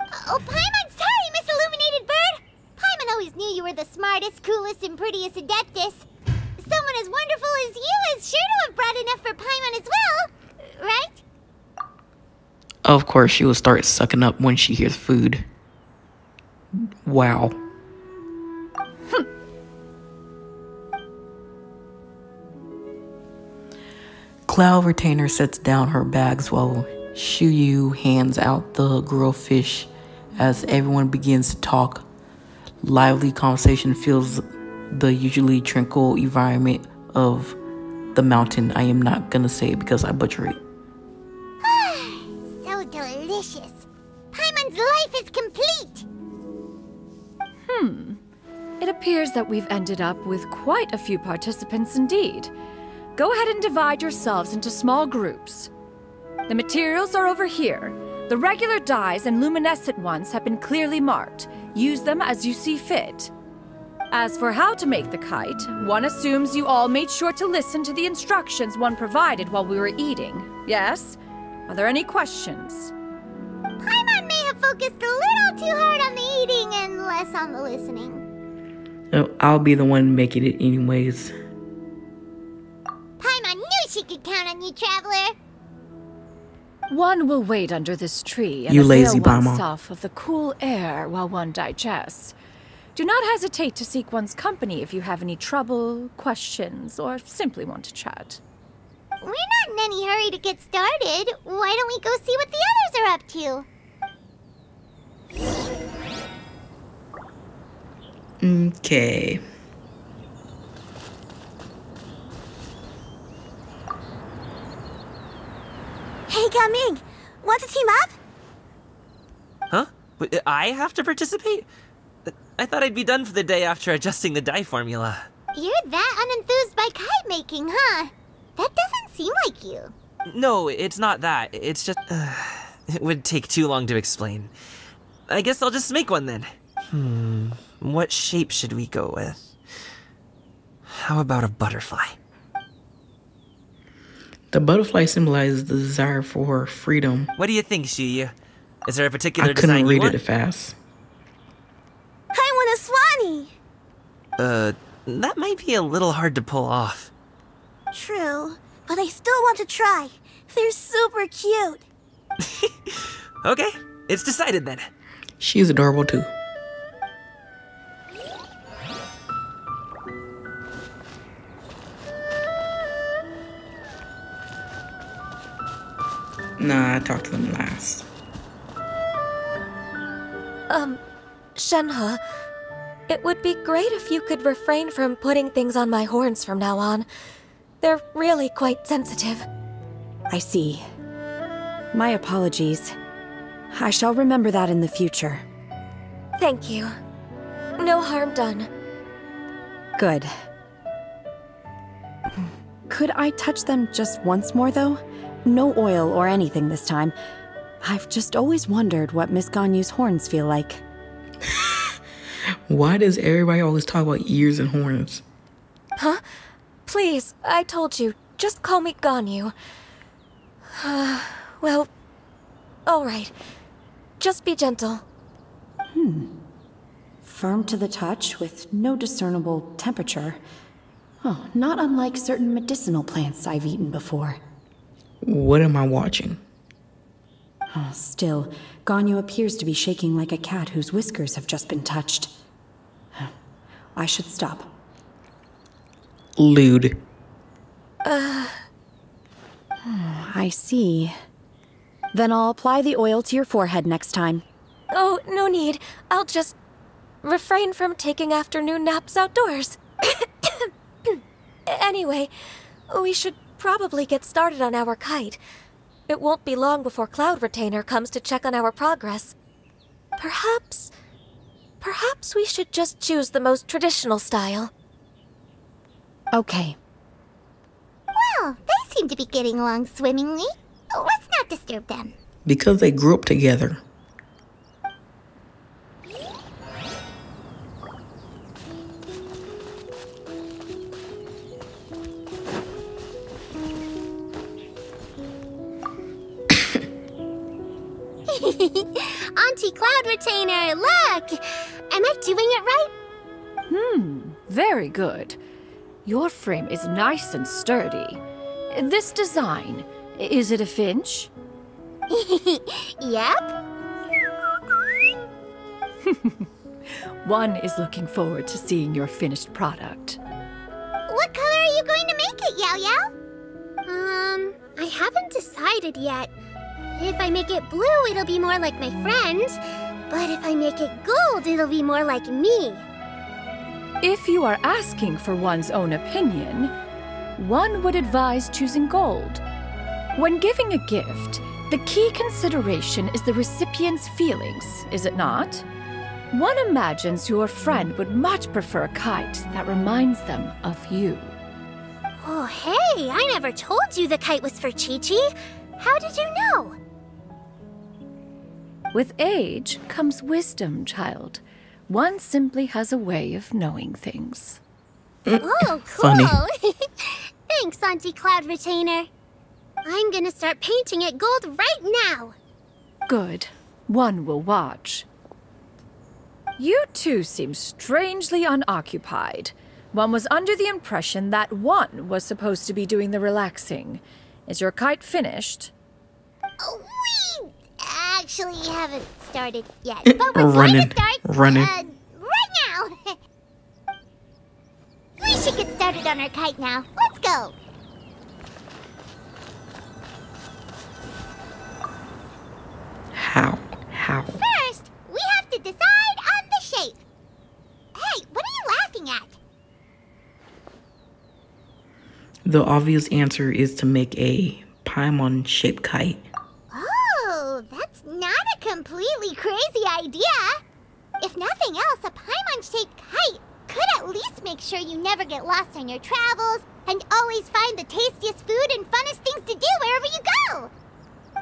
Oh, Paimon, sorry, Miss Illuminated Bird! Paimon always knew you were the smartest, coolest, and prettiest Adeptus. Someone as wonderful as you is sure to have brought enough for Paimon as well, right? Of course, she will start sucking up when she hears food. Wow. Cloud Retainer sets down her bags while Shuyu hands out the grilled fish as everyone begins to talk. Lively conversation fills the usually tranquil environment of the mountain. I am not gonna say it because I butcher it. So delicious. Paimon's life is complete. It appears that we've ended up with quite a few participants indeed. Go ahead and divide yourselves into small groups. The materials are over here. The regular dyes and luminescent ones have been clearly marked. Use them as you see fit. As for how to make the kite, one assumes you all made sure to listen to the instructions one provided while we were eating. Yes? Are there any questions? Paimon may have focused a little too hard on the eating and less on the listening. I'll be the one making it anyways. Paimon knew she could count on you, Traveler. One will wait under this tree and You avail lazy bama. oneself of the cool air while one digests. Do not hesitate to seek one's company if you have any trouble, questions, or simply want to chat. We're not in any hurry to get started. Why don't we go see what the others are up to? Okay. Hey, Gaming! Want to team up? Huh? Wait, I have to participate? I thought I'd be done for the day after adjusting the die formula. You're that unenthused by kite making, huh? That doesn't seem like you. No, it's not that. It's just... it would take too long to explain. I guess I'll just make one then. What shape should we go with? How about a butterfly? The butterfly symbolizes the desire for freedom. What do you think, Shuyu? Is there a particular I design couldn't you read want? it fast. I want a Swanee! That might be a little hard to pull off. True, but I still want to try. They're super cute. Okay, it's decided then. She's adorable too. Nah, I talked to them last. Shenhe, it would be great if you could refrain from putting things on my horns from now on. They're really quite sensitive. I see. My apologies. I shall remember that in the future. Thank you. No harm done. Good. Could I touch them just once more, though? No oil or anything this time. I've just always wondered what Miss Ganyu's horns feel like. Why does everybody always talk about ears and horns? Huh? Please, I told you. Just call me Ganyu. Well, alright. Just be gentle. Firm to the touch with no discernible temperature. Oh, not unlike certain medicinal plants I've eaten before. What am I watching? Oh, still, Ganyu appears to be shaking like a cat whose whiskers have just been touched. I should stop. Lewd. I see. Then I'll apply the oil to your forehead next time. Oh, no need. I'll just refrain from taking afternoon naps outdoors. Anyway, we should probably get started on our kite. It won't be long before Cloud Retainer comes to check on our progress. Perhaps we should just choose the most traditional style. Okay. Well, they seem to be getting along swimmingly. Let's not disturb them. Because they grew up together. Auntie Cloud Retainer, look! Am I doing it right? Very good. Your frame is nice and sturdy. This design, is it a finch? Yep. One is looking forward to seeing your finished product. What color are you going to make it, Yao Yao? I haven't decided yet. If I make it blue, it'll be more like my friend. But if I make it gold, it'll be more like me. If you are asking for one's own opinion, one would advise choosing gold. When giving a gift, the key consideration is the recipient's feelings, is it not? One imagines your friend would much prefer a kite that reminds them of you. Oh, hey, I never told you the kite was for Chi-Chi. How did you know? With age comes wisdom, child. One simply has a way of knowing things. Oh, cool. Funny. Thanks, Auntie Cloud Retainer. I'm gonna start painting it gold right now. Good. One will watch. You two seem strangely unoccupied. One was under the impression that one was supposed to be doing the relaxing. Is your kite finished? We actually haven't started yet, but we're Running. going to start Running. right now. We should get started on our kite now. Let's go. How? First, we have to decide on the shape. Hey, what are you laughing at? The obvious answer is to make a Paimon-shaped kite. Oh, that's not a completely crazy idea. If nothing else, a Paimon-shaped kite could at least make sure you never get lost on your travels and always find the tastiest food and funnest things to do wherever you go.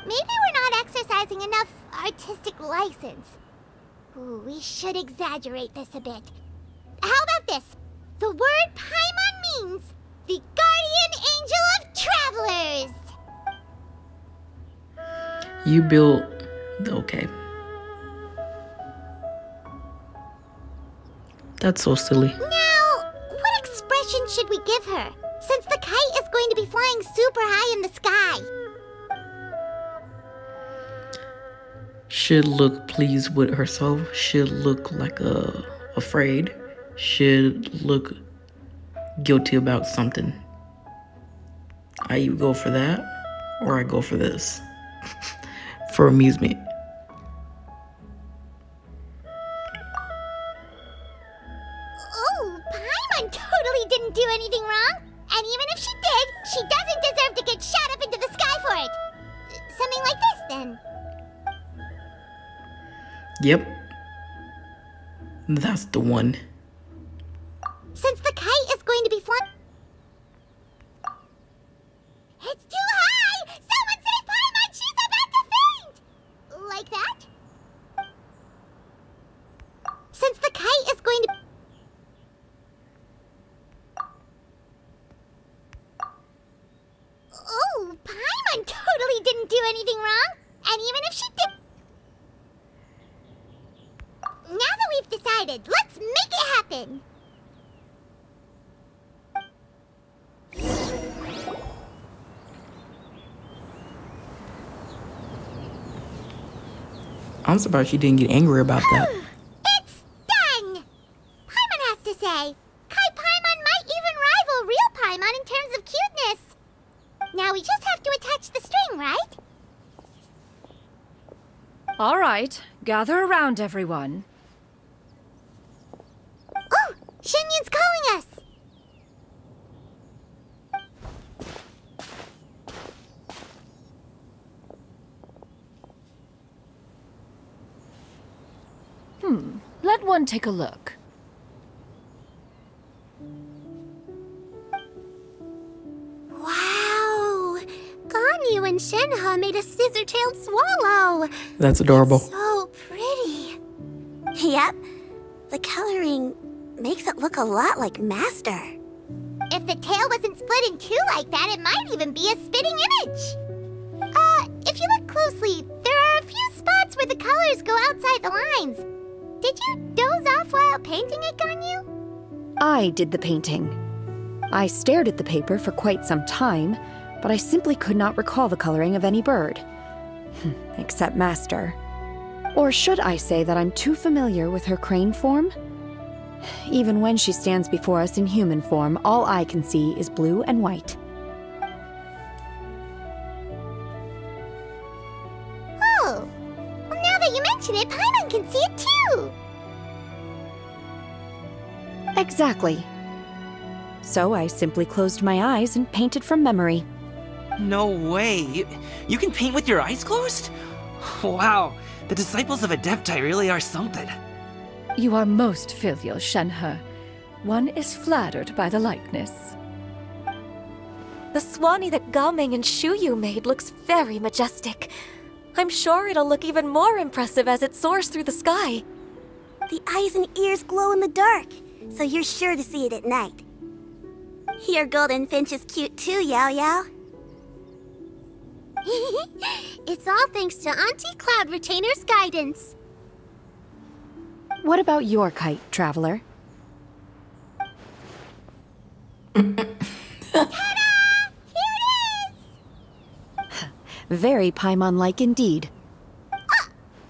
Maybe we're not exercising enough artistic license. Ooh, we should exaggerate this a bit. How about this? The word Paimon means the guardian angel of travelers. You built... Okay. That's so silly. Now, what expression should we give her, since the kite is going to be flying super high in the sky? Should look pleased with herself. Should look like afraid. Should look guilty about something. I either go for that or I go for this. For amusement. Oh, Paimon totally didn't do anything wrong. And even if she did, she doesn't deserve to get shot up into the sky for it. Something like this, then. Yep. That's the one. Since the kite is going to be flying... It's too high! Someone save Paimon! She's about to faint! Like that? Since the kite is going to... Oh, Paimon totally didn't do anything wrong. And even if she did... Now that we've decided, let's make it happen! I'm surprised she didn't get angry about that. It's done! Paimon has to say. Kai Paimon might even rival real Paimon in terms of cuteness. Now we just have to attach the string, right? All right, gather around, everyone. Oh, Shenyun's calling us! Let one take a look. Wow! Ganyu and Shenhe made a scissor-tailed swallow! That's adorable. So pretty. Yep. The coloring makes it look a lot like Master. If the tail wasn't split in two like that, it might even be a spitting image. If you look closely, there are a few spots where the colors go outside the lines. Did you doze off while painting it, Ganyu? I did the painting. I stared at the paper for quite some time, but I simply could not recall the coloring of any bird. Except Master. Or should I say that I'm too familiar with her crane form? Even when she stands before us in human form, all I can see is blue and white. Oh, well, now that you mention it, Paimon can see it too! Exactly. So I simply closed my eyes and painted from memory. No way. You can paint with your eyes closed? Wow, the disciples of Adepti really are something. You are most filial, Shenhe. One is flattered by the likeness. The Swanee that Gaming and Shuyu made looks very majestic. I'm sure it'll look even more impressive as it soars through the sky. The eyes and ears glow in the dark, so you're sure to see it at night. Your golden finch is cute too, Yao Yao. It's all thanks to Auntie Cloud Retainer's guidance. What about your kite, Traveler? Ta-da! Here it is! Very Paimon-like indeed. Why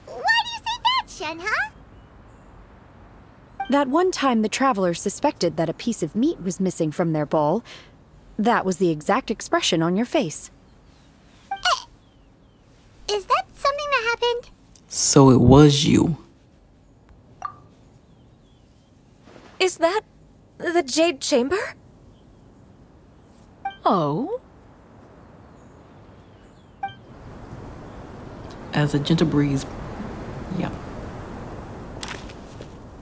do you say that, Shenhe? That one time the travelers suspected that a piece of meat was missing from their bowl, that was the exact expression on your face. Is that something that happened? So it was you. Is that the Jade Chamber? Oh? As a gentle breeze. Yeah.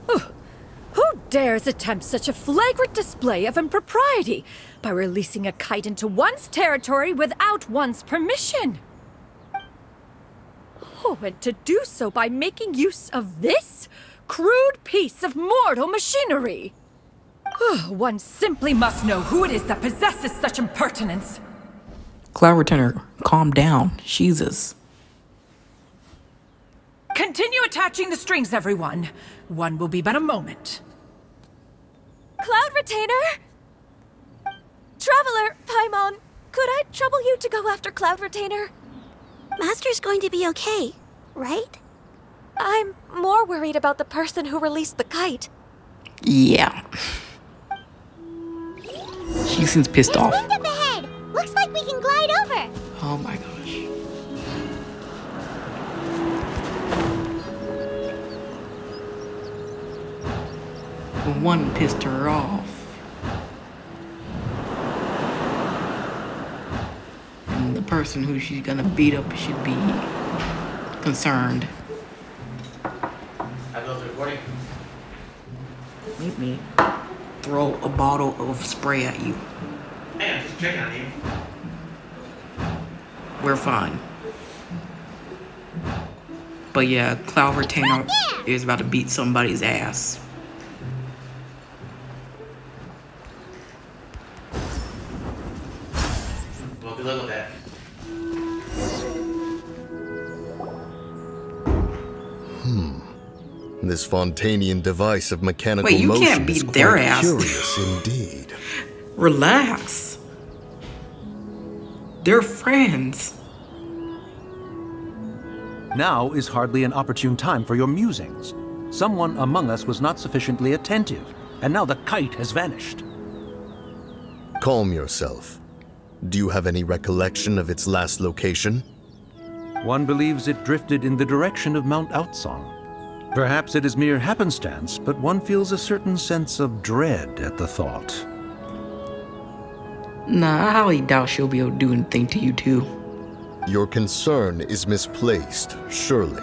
Who dares attempt such a flagrant display of impropriety by releasing a kite into one's territory without one's permission? Oh, and to do so by making use of this crude piece of mortal machinery. One simply must know who it is that possesses such impertinence. Cloud Returner, calm down. Jesus. Continue attaching the strings, everyone. One will be but a moment. Cloud Retainer? Traveler, Paimon, could I trouble you to go after Cloud Retainer? Master's going to be okay, right? I'm more worried about the person who released the kite. Yeah. She seems pissed off. There's wind up ahead. Looks like we can glide over. Oh my gosh. One pissed her off. And the person who she's gonna beat up should be concerned. Make me throw a bottle of spray at you. Hey, I'm just checking on you. We're fine. But yeah, Cloud Retainer is about to beat somebody's ass. Well, good luck with that. This Fontanian device of mechanical Wait, you motion can't is beat their quite ass. curious indeed. Relax. They're friends. Now is hardly an opportune time for your musings. Someone among us was not sufficiently attentive, and now the kite has vanished. Calm yourself. Do you have any recollection of its last location? One believes it drifted in the direction of Mount Outsong. Perhaps it is mere happenstance, but one feels a certain sense of dread at the thought. Nah, I highly doubt she'll be able to do anything to you too. Your concern is misplaced, surely.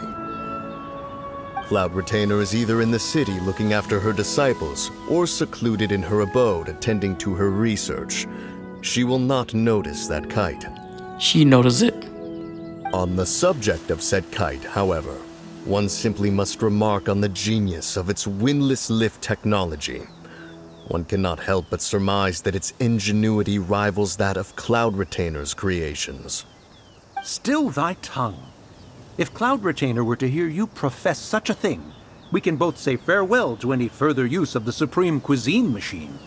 Cloud Retainer is either in the city looking after her disciples, or secluded in her abode attending to her research. She will not notice that kite. She noticed it. On the subject of said kite, however, one simply must remark on the genius of its windless lift technology. One cannot help but surmise that its ingenuity rivals that of Cloud Retainer's creations. Still thy tongue. If Cloud Retainer were to hear you profess such a thing, we can both say farewell to any further use of the Supreme Cuisine Machine.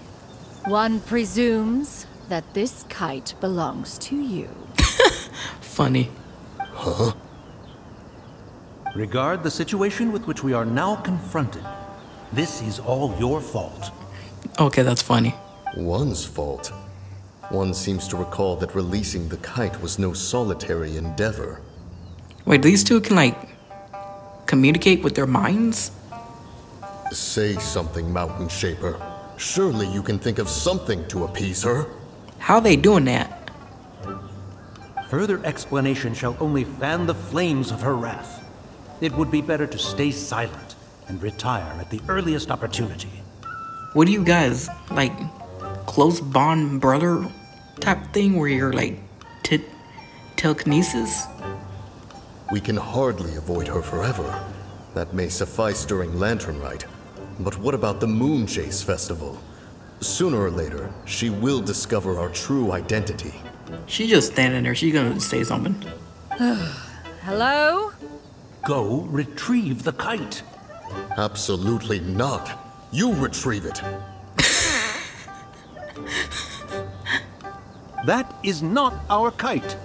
One presumes that this kite belongs to you. Funny. Huh? Regard the situation with which we are now confronted. This is all your fault. Okay, that's funny. One's fault. One seems to recall that releasing the kite was no solitary endeavor. Wait, these two can, like, communicate with their minds? Say something, Mountain Shaper. Surely you can think of something to appease her. How are they doing that? Further explanation shall only fan the flames of her wrath. It would be better to stay silent and retire at the earliest opportunity. What do you guys, like, close bond brother type thing where you're, like, telekinesis? We can hardly avoid her forever. That may suffice during Lantern Rite. But what about the Moon Chase Festival? Sooner or later, she will discover our true identity. She's just standing there. She's gonna say something. Hello? Go retrieve the kite. Absolutely not. You retrieve it. That is not our kite.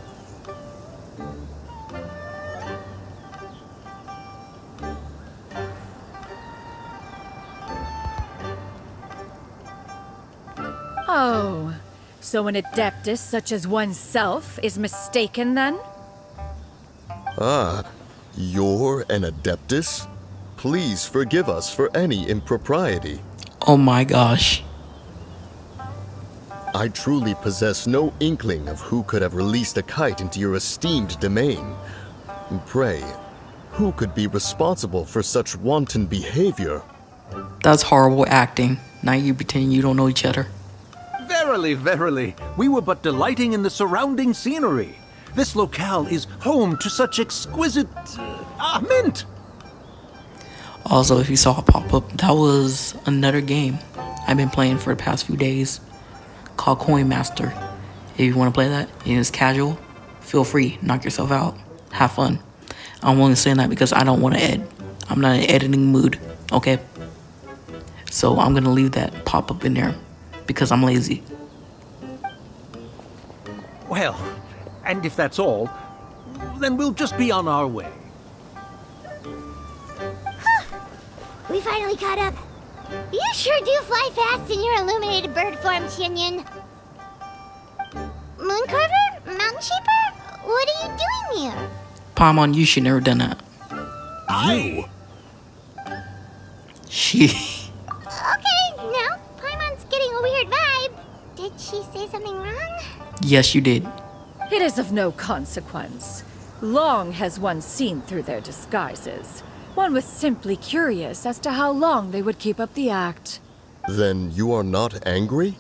So an adeptus such as oneself is mistaken then? Ah, you're an adeptus? Please forgive us for any impropriety. Oh my gosh. I truly possess no inkling of who could have released a kite into your esteemed domain. Pray, who could be responsible for such wanton behavior? That's horrible acting. Now you pretend you don't know each other. Verily, verily, we were but delighting in the surrounding scenery. This locale is home to such exquisite... mint! Also, if you saw a pop-up, that was another game I've been playing for the past few days called Coin Master. If you want to play that, and it's casual, feel free, knock yourself out, have fun. I'm only saying that because I don't want to edit. I'm not in an editing mood, okay? So I'm gonna leave that pop-up in there because I'm lazy. Well, and if that's all, then we'll just be on our way. We finally caught up. You sure do fly fast in your illuminated bird form, Xianyan. Mooncarver? Mountain Shaper? What are you doing here? Paimon, you should never done that. You? She... Okay, now Paimon's getting a weird vibe. Did she say something wrong? Yes, you did. It is of no consequence. Long has one seen through their disguises. One was simply curious as to how long they would keep up the act. Then you are not angry?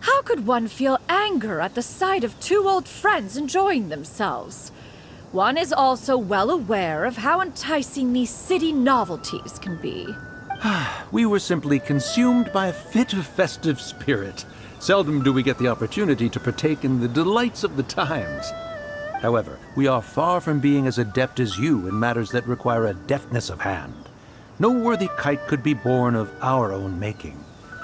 How could one feel anger at the sight of two old friends enjoying themselves? One is also well aware of how enticing these city novelties can be. We were simply consumed by a fit of festive spirit. Seldom do we get the opportunity to partake in the delights of the times. However, we are far from being as adept as you in matters that require a deftness of hand. No worthy kite could be born of our own making.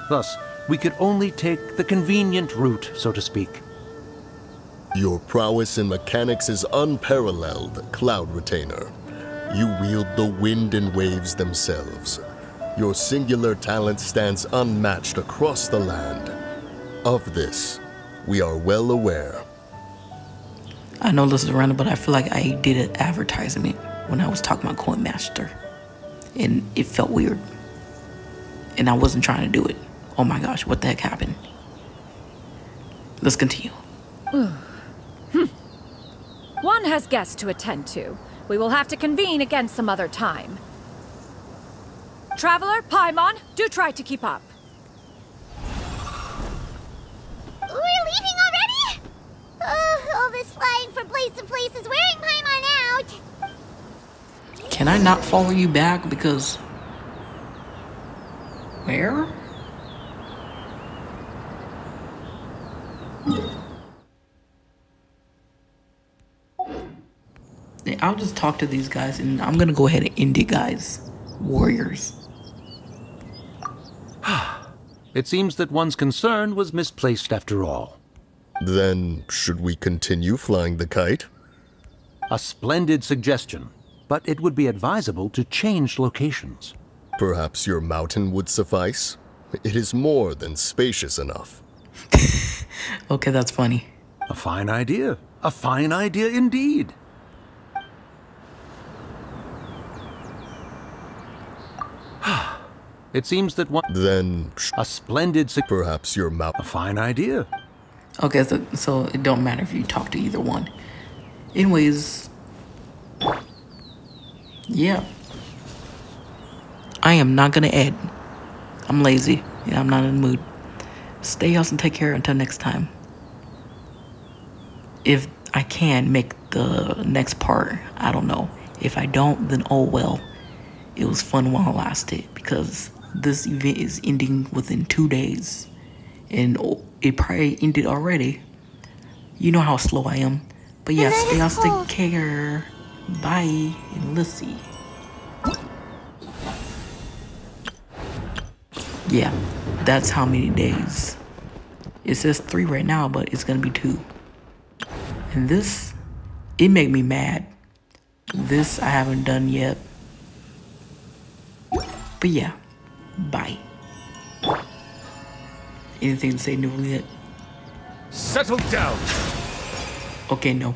Thus, we could only take the convenient route, so to speak. Your prowess in mechanics is unparalleled, Cloud Retainer. You wield the wind and waves themselves. Your singular talent stands unmatched across the land. Of this, we are well aware. I know this is random, but I feel like I did an advertisement when I was talking about Coin Master. And it felt weird. And I wasn't trying to do it. Oh my gosh, what the heck happened? Let's continue. One has guests to attend to. We will have to convene again some other time. Traveler, Paimon, do try to keep up. We're leaving already? All this flying from place to place is wearing Paimon out. Can I not follow you back because... Where? I'll just talk to these guys and I'm gonna go ahead and end it, guys. Warriors. It seems that one's concern was misplaced after all. Then, should we continue flying the kite? A splendid suggestion, but it would be advisable to change locations. Perhaps your mountain would suffice? It is more than spacious enough. Okay, that's funny. A fine idea. A fine idea indeed. It seems that one... Then... A splendid... Perhaps your mouth... A fine idea. Okay, so it don't matter if you talk to either one. Anyways... Yeah. I am not gonna edit. I'm lazy. Yeah, I'm not in the mood. Stay house and take care until next time. If I can make the next part, I don't know. If I don't, then oh well. It was fun while it lasted because this event is ending within 2 days. And it probably ended already. You know how slow I am. But yeah, stay house, take care. Bye. And let's see. Yeah, that's how many days. It says 3 right now, but it's gonna be 2. And this, it made me mad. This I haven't done yet. But yeah, bye. Anything to say, New Juliet? Settle down. Okay, no.